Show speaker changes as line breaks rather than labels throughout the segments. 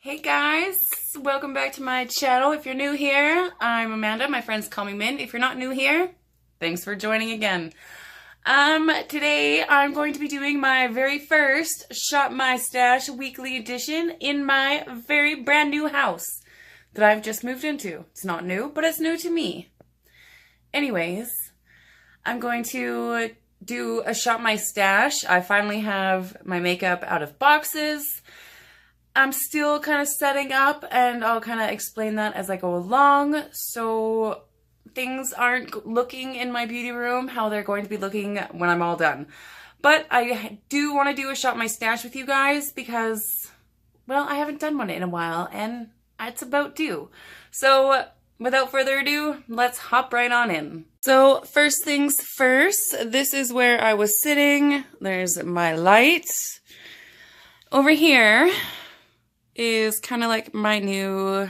Hey guys, welcome back to my channel. If you're new here, I'm Amanda. My friends call me Mint. If you're not new here, thanks for joining again. Today I'm going to be doing my very first Shop My Stash weekly edition in my very brand new house that I've just moved into. It's not new, but it's new to me. Anyways, I'm going to do a Shop My Stash. I finally have my makeup out of boxes. I'm still kind of setting up, and I'll kind of explain that as I go along, so things aren't looking in my beauty room how they're going to be looking when I'm all done. But I do want to do a Shop My Stash with you guys because, well, I haven't done one in a while, and it's about due. So without further ado, let's hop right on in. So first things first, this is where I was sitting. There's my light. Over here is kind of like my new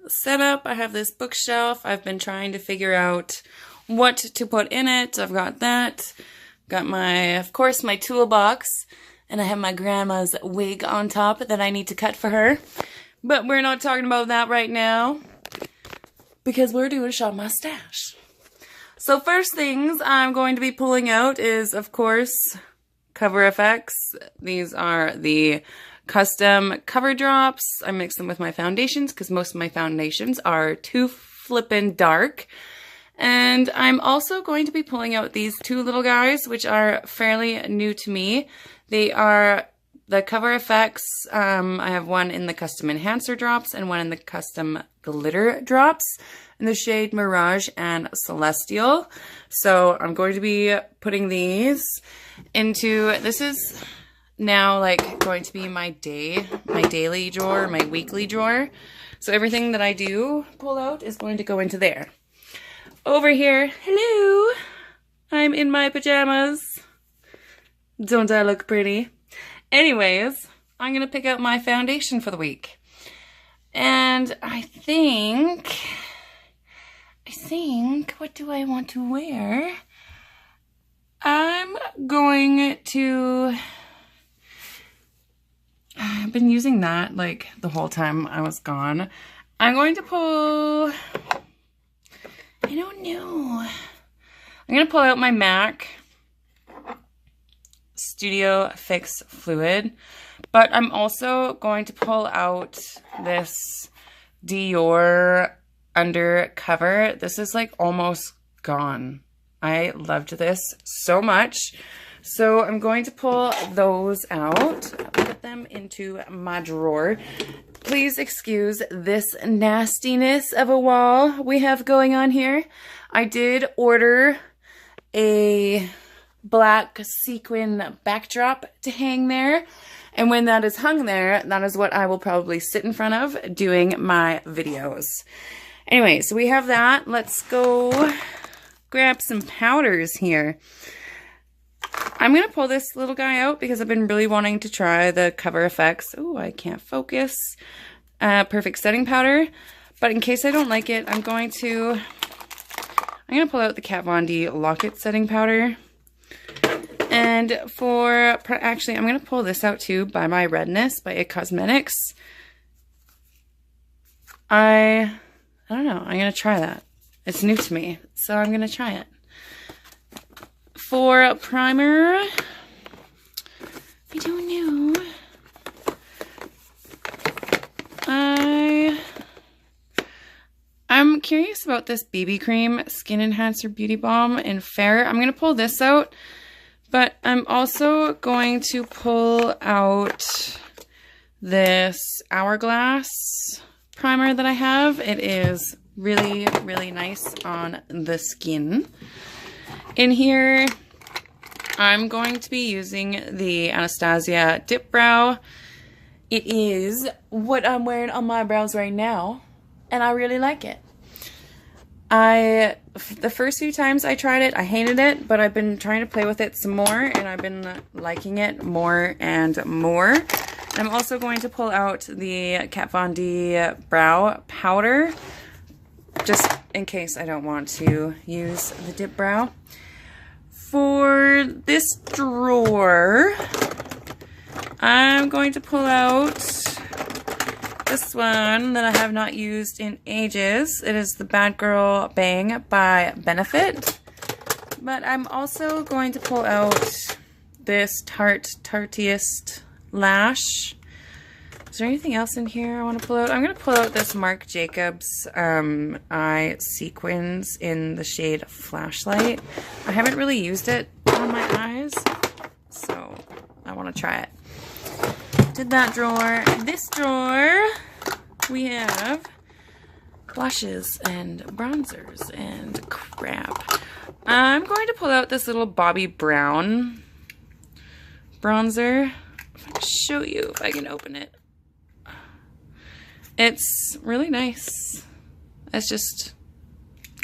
setup. I have this bookshelf. I've been trying to figure out what to put in it. I've got that. Got my, of course, my toolbox. And I have my grandma's wig on top that I need to cut for her. But we're not talking about that right now, because we're doing Shop My Stash. So first things I'm going to be pulling out is, of course, Cover FX. These are the custom cover drops. I mix them with my foundations because most of my foundations are too flippin' dark. And I'm also going to be pulling out these two little guys, which are fairly new to me. They are the Cover FX. I have one in the custom enhancer drops and one in the custom glitter drops in the shade Mirage and Celestial. So I'm going to be putting these into, this is now like going to be my daily drawer, my weekly drawer. So everything that I do pull out is going to go into there. Over here, hello, I'm in my pajamas. Don't I look pretty? Anyways, I'm gonna pick out my foundation for the week. And I think, what do I want to wear? I'm going to, I've been using that like the whole time I was gone. I'm going to pull, I don't know. I'm going to pull out my MAC Studio Fix Fluid, but I'm also going to pull out this Dior Undercover. This is like almost gone. I loved this so much. So I'm going to pull those out, put them into my drawer. Please excuse this nastiness of a wall we have going on here. I did order a black sequin backdrop to hang there. And when that is hung there, that is what I will probably sit in front of doing my videos. Anyway, so we have that. Let's go grab some powders here. I'm going to pull this little guy out because I've been really wanting to try the Cover FX. Oh, I can't focus. Perfect setting powder. But in case I don't like it, I'm going to pull out the Kat Von D Lock-It setting powder. And actually, I'm going to pull this out too by my Redness by IT Cosmetics. I don't know. I'm going to try that. It's new to me, so I'm going to try it. For primer, I don't know. I'm curious about this BB Cream Skin Enhancer Beauty Balm in Fair. I'm going to pull this out, but I'm also going to pull out this Hourglass primer that I have. It is really, really nice on the skin. In here, I'm going to be using the Anastasia Dip Brow. It is what I'm wearing on my brows right now, and I really like it. The first few times I tried it, I hated it, but I've been trying to play with it some more, and I've been liking it more and more. I'm also going to pull out the Kat Von D Brow Powder, just in case I don't want to use the Dip Brow. For this drawer, I'm going to pull out this one that I have not used in ages. It is the Bad Girl Bang by Benefit. But I'm also going to pull out this Tarteist Lash. Is there anything else in here I want to pull out? I'm going to pull out this Marc Jacobs eye sequins in the shade Flashlight. I haven't really used it on my eyes, so I want to try it. Did that drawer. This drawer, we have blushes and bronzers and crap. I'm going to pull out this little Bobbi Brown bronzer. I'll show you if I can open it. It's really nice. It's just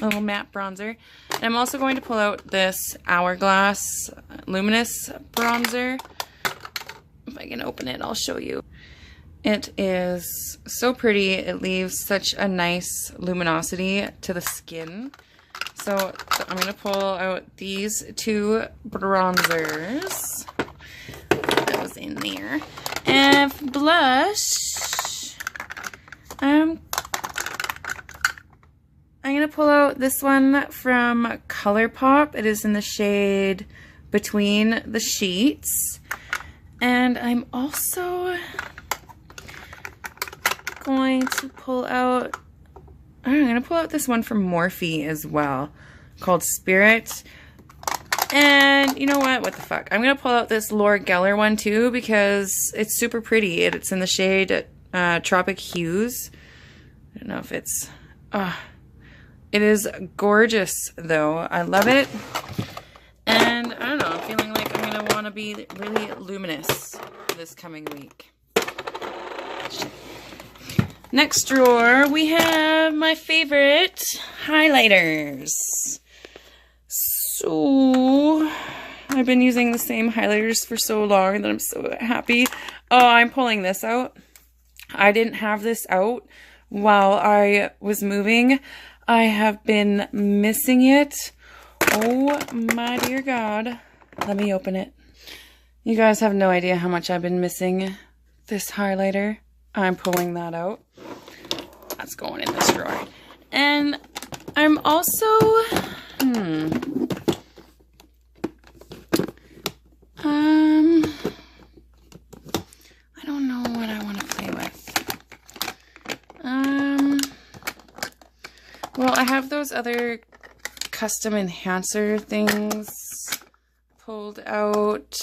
a little matte bronzer. And I'm also going to pull out this Hourglass Luminous bronzer. If I can open it, I'll show you. It is so pretty. It leaves such a nice luminosity to the skin. So I'm going to pull out these two bronzers. Put those in there. And for blush, I'm going to pull out this one from ColourPop. It is in the shade Between the Sheets. And I'm also going to pull out, I'm going to pull out this one from Morphe as well, called Spirit. And you know what? What the fuck? I'm going to pull out this Laura Geller one too because it's super pretty. It's in the shade Tropic Hues. I don't know if it's... it is gorgeous though. I love it. And I don't know, I'm feeling like I'm going to want to be really luminous this coming week. Next drawer, we have my favorite highlighters. So, I've been using the same highlighters for so long that I'm so happy. Oh, I'm pulling this out. I didn't have this out while I was moving. I have been missing it. Oh my dear God. Let me open it. You guys have no idea how much I've been missing this highlighter. I'm pulling that out. That's going in this drawer. And I'm also, I don't know what I want to play with. Well, I have those other custom enhancer things pulled out.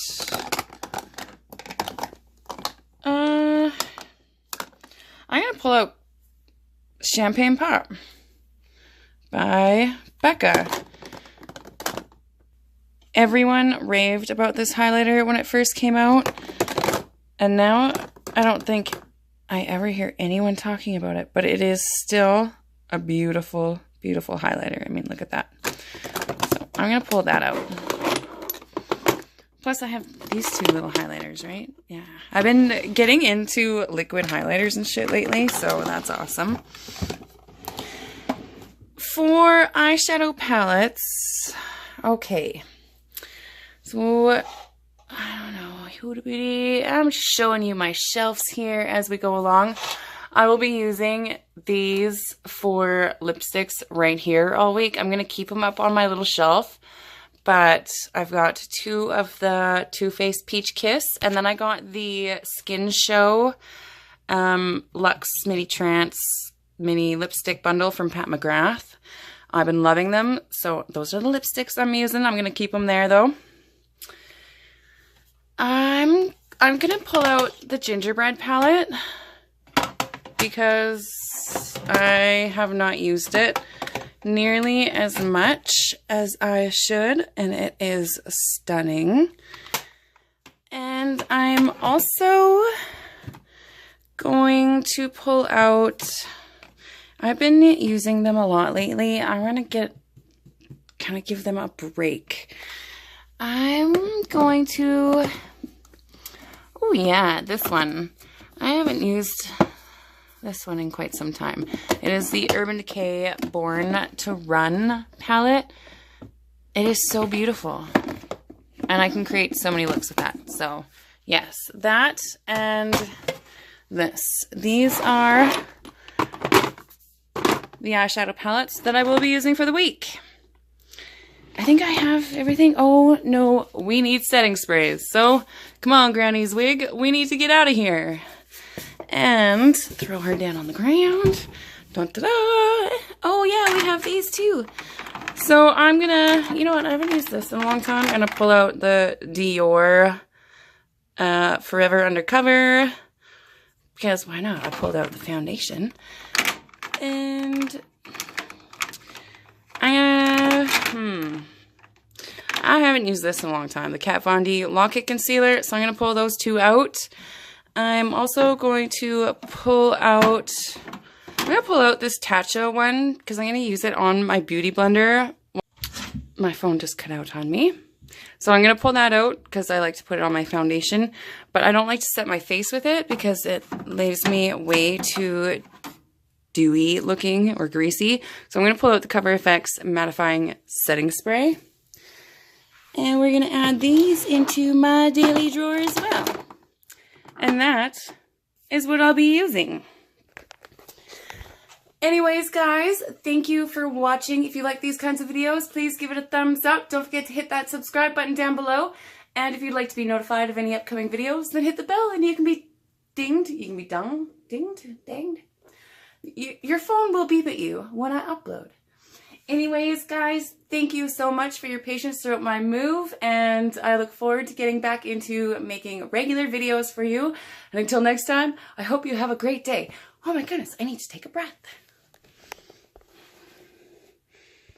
I'm going to pull out Champagne Pop by Becca. Everyone raved about this highlighter when it first came out. And now I don't think I ever hear anyone talking about it. But it is still a beautiful, beautiful highlighter. I mean, look at that. So I'm going to pull that out. Plus I have these two little highlighters, right? Yeah. I've been getting into liquid highlighters and shit lately, so that's awesome. For eyeshadow palettes, okay. So, I don't know. I'm showing you my shelves here as we go along. I will be using these for lipsticks right here all week. I'm going to keep them up on my little shelf. But I've got two of the Too Faced Peach Kiss. And then I got the Skin Show Luxe Mini Trance Mini Lipstick Bundle from Pat McGrath. I've been loving them. So those are the lipsticks I'm using. I'm going to keep them there though. I'm going to pull out the Gingerbread palette because I have not used it nearly as much as I should, and it is stunning. And I'm also going to pull out, I've been using them a lot lately. I want to kind of give them a break. I'm going to, oh yeah, this one. I haven't used this one in quite some time. It is the Urban Decay Born to Run palette. It is so beautiful. And I can create so many looks with that. So, yes, that and this. These are the eyeshadow palettes that I will be using for the week. I think I have everything. Oh no, we need setting sprays. So come on, Granny's wig, we need to get out of here. And throw her down on the ground. Dun, da, da. Oh yeah, we have these too. So I'm gonna, you know what, I haven't used this in a long time. I'm gonna pull out the Dior Forever Undercover, because why not? I pulled out the foundation. And I haven't used this in a long time. The Kat Von D Lock It Concealer. So I'm going to pull those two out. I'm also going to pull out this Tatcha one because I'm going to use it on my Beauty Blender. My phone just cut out on me. So I'm going to pull that out because I like to put it on my foundation. But I don't like to set my face with it because it leaves me way too dewy looking or greasy. So I'm going to pull out the Cover FX Mattifying Setting Spray. And we're going to add these into my daily drawer as well. And that is what I'll be using. Anyways, guys, thank you for watching. If you like these kinds of videos, please give it a thumbs up. Don't forget to hit that subscribe button down below. And if you'd like to be notified of any upcoming videos, then hit the bell and you can be dinged. You can be dinged. Your phone will beep at you when I upload. Anyways, guys, thank you so much for your patience throughout my move, and I look forward to getting back into making regular videos for you. And until next time, I hope you have a great day. Oh my goodness, I need to take a breath.